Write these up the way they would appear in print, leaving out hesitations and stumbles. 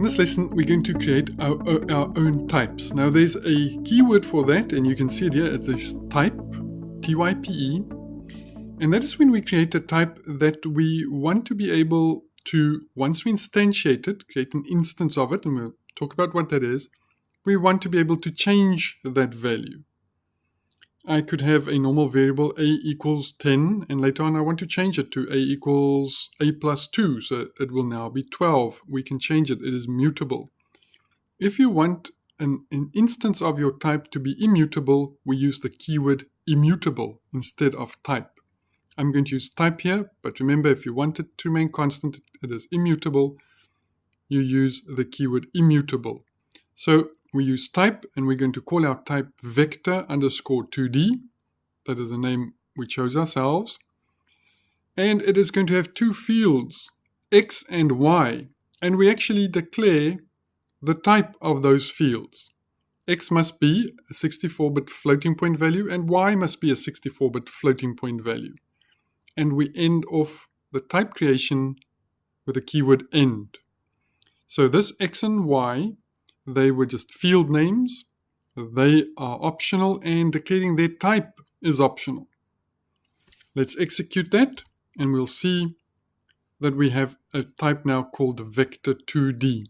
this lesson, we're going to create our own types. Now, there's a keyword for that, and you can see it here as this type, T-Y-P-E. And that is when we create a type that we want to be able to, once we instantiate it, create an instance of it, and we'll talk about what that is, we want to be able to change that value. I could have a normal variable a equals 10, and later on I want to change it to a equals a plus 2, so it will now be 12. We can change it. It is mutable. If you want an instance of your type to be immutable, we use the keyword immutable instead of type. I'm going to use type here, but remember, if you want it to remain constant, it is immutable. You use the keyword immutable. So we use type, and we're going to call our type vector underscore 2D. That is the name we chose ourselves. And it is going to have two fields, X and Y. And we actually declare the type of those fields. X must be a 64-bit floating point value, and Y must be a 64-bit floating point value. And we end off the type creation with the keyword end. So this X and Y, they were just field names. They are optional, and declaring their type is optional. Let's execute that, and we'll see that we have a type now called vector 2D.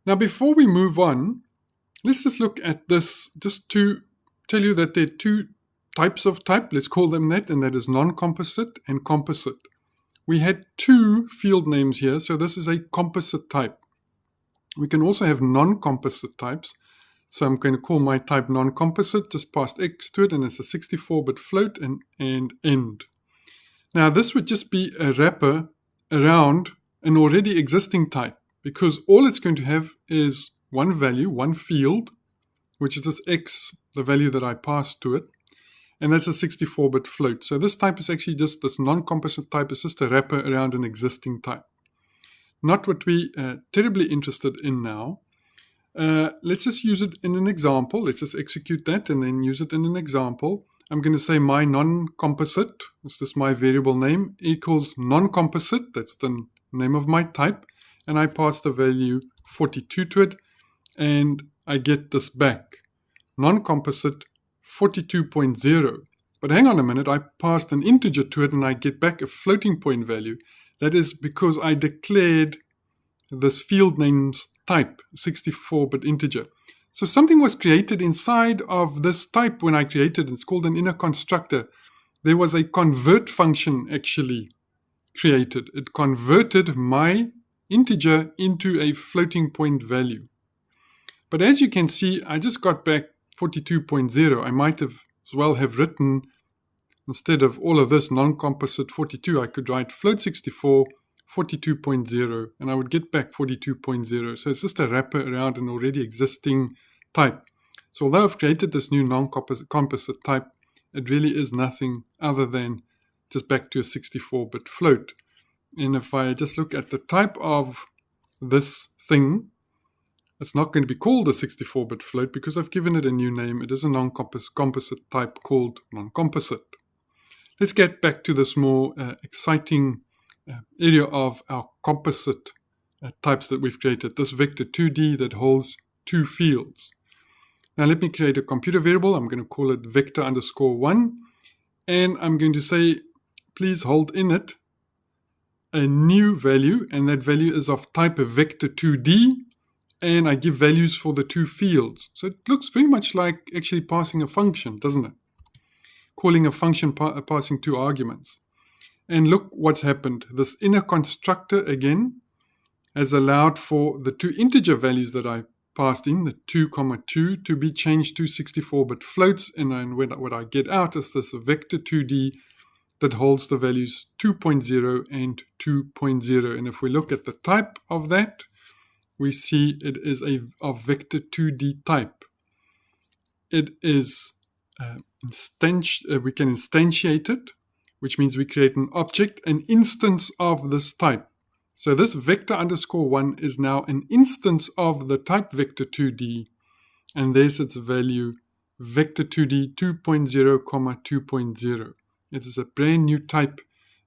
Now, before we move on, let's just look at this just to tell you that there are two types of type. Let's call them that, and that is non-composite and composite. We had two field names here, so this is a composite type. We can also have non-composite types. So I'm going to call my type non-composite, just past X to it, and it's a 64-bit float and end. Now this would just be a wrapper around an already existing type, because all it's going to have is one value, one field, which is this X, the value that I passed to it, and that's a 64-bit float. So this type is actually just, this non-composite type is just a wrapper around an existing type. Not what we are terribly interested in now. Let's just use it in an example. Let's just execute that and then use it in an example. I'm going to say my non-composite, is this my variable name, equals non-composite, that's the name of my type, and I pass the value 42 to it, and I get this back. Non-composite 42.0. But hang on a minute, I passed an integer to it and I get back a floating point value. That is because I declared this field name's type, 64-bit integer. So something was created inside of this type when I created it. It's called an inner constructor. There was a convert function actually created. It converted my integer into a floating point value. But as you can see, I just got back 42.0. I might have as well have written, instead of all of this non-composite 42, I could write float 64, 42.0, and I would get back 42.0. So it's just a wrapper around an already existing type. So although I've created this new non-composite type, it really is nothing other than just back to a 64-bit float. And if I just look at the type of this thing, it's not going to be called a 64-bit float because I've given it a new name. It is a non-composite type called non-composite. Let's get back to this more exciting area of our composite types that we've created. This vector 2D that holds two fields. Now let me create a computer variable. I'm going to call it vector underscore 1. And I'm going to say, please hold in it a new value. And that value is of type of vector 2D. And I give values for the two fields. So it looks very much like actually passing a function, doesn't it? Calling a function passing two arguments. And look what's happened. This inner constructor again has allowed for the two integer values that I passed in, the 2, 2, to be changed to 64-bit floats. And then what I get out is this vector 2D that holds the values 2.0 and 2.0. And if we look at the type of that, we see it is of vector 2D type. It is we can instantiate it, which means we create an object, an instance of this type. So this vector underscore 1 is now an instance of the type vector 2D, and there's its value, vector 2D 2.0, 2.0. It is a brand new type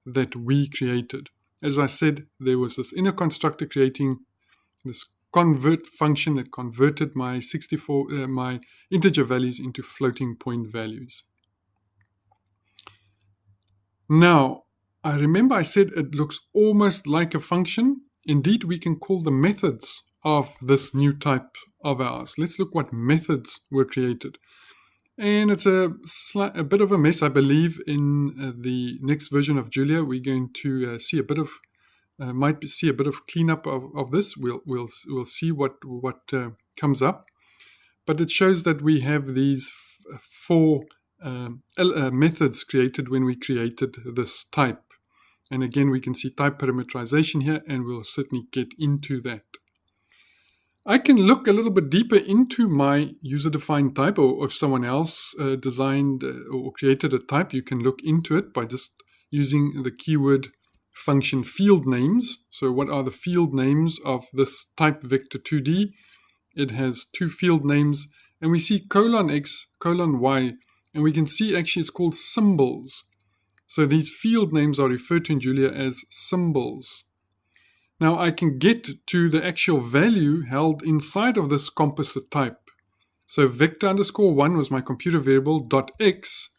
that we created. as I said, there was this inner constructor creating this convert function that converted my my integer values into floating point values. Now, I remember I said it looks almost like a function. Indeed, we can call the methods of this new type of ours. Let's look what methods were created. And it's a bit of a mess, I believe. In the next version of Julia, we're going to see a bit of might see a bit of cleanup of this. We'll see what comes up. But it shows that we have these four methods created when we created this type. And again, we can see type parameterization here, and we'll certainly get into that. I can look a little bit deeper into my user-defined type, or if someone else designed or created a type, you can look into it by just using the keyword function field names. So what are the field names of this type vector 2D? It has two field names, and we see :x, :y, and we can see actually it's called symbols. So these field names are referred to in Julia as symbols. Now I can get to the actual value held inside of this composite type. So vector_1 was my computer variable, .x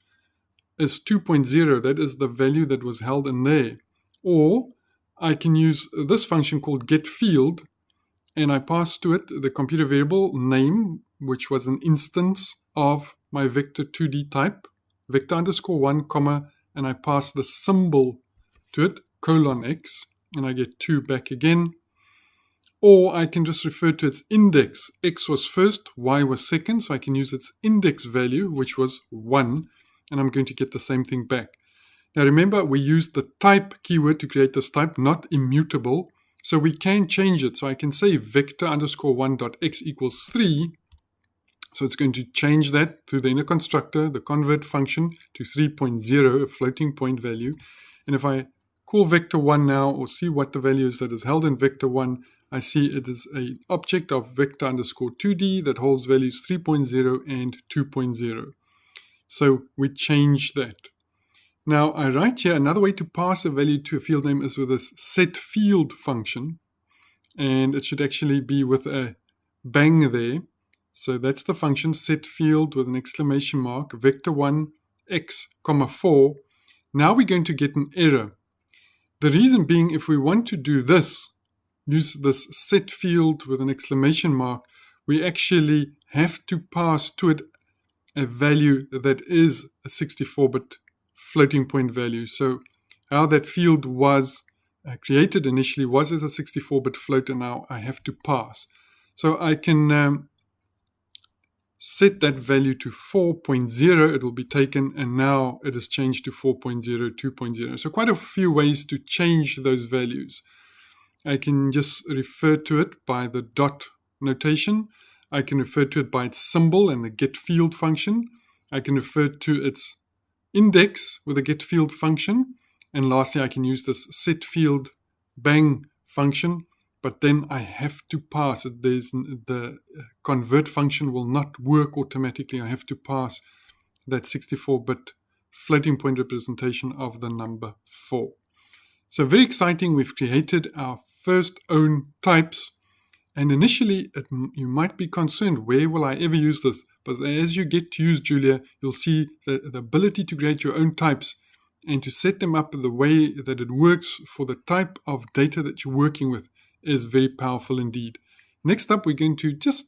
is 2.0, that is the value that was held in there. Or I can use this function called getField, and I pass to it the computer variable name, which was an instance of my vector 2D type, vector_1, comma, and I pass the symbol to it, :x, and I get 2 back again. Or I can just refer to its index. X was first, y was second, so I can use its index value, which was 1, and I'm going to get the same thing back. Now remember, we used the type keyword to create this type, not immutable, so we can change it. So I can say vector_1.x equals 3, so it's going to change that to the inner constructor, the convert function, to 3.0, a floating point value. And if I call vector1 now, or see what the value is that is held in vector1, I see it is an object of vector_2D that holds values 3.0 and 2.0. So we change that. Now I write here another way to pass a value to a field name is with this setField function, and it should actually be with a bang there. So that's the function setField with an exclamation mark, vector1 x, 4. Now we're going to get an error. The reason being, if we want to do this, use this setField with an exclamation mark, we actually have to pass to it a value that is a 64-bit floating point value. So how that field was created initially was as a 64-bit float, and now I have to pass. So I can set that value to 4.0, it will be taken, and now it is changed to 4.0, 2.0. So quite a few ways to change those values. I can just refer to it by the dot notation. I can refer to it by its symbol and the getField function. I can refer to its index with the getField function. And lastly, I can use this setField bang function, but then I have to pass it. The convert function will not work automatically. I have to pass that 64-bit floating point representation of the number 4. So very exciting. We've created our first own types. And initially, you might be concerned, where will I ever use this? But as you get to use Julia, you'll see the ability to create your own types and to set them up the way that it works for the type of data that you're working with is very powerful indeed. Next up, we're going to just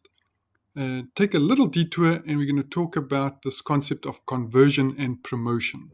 take a little detour, and we're going to talk about this concept of conversion and promotion.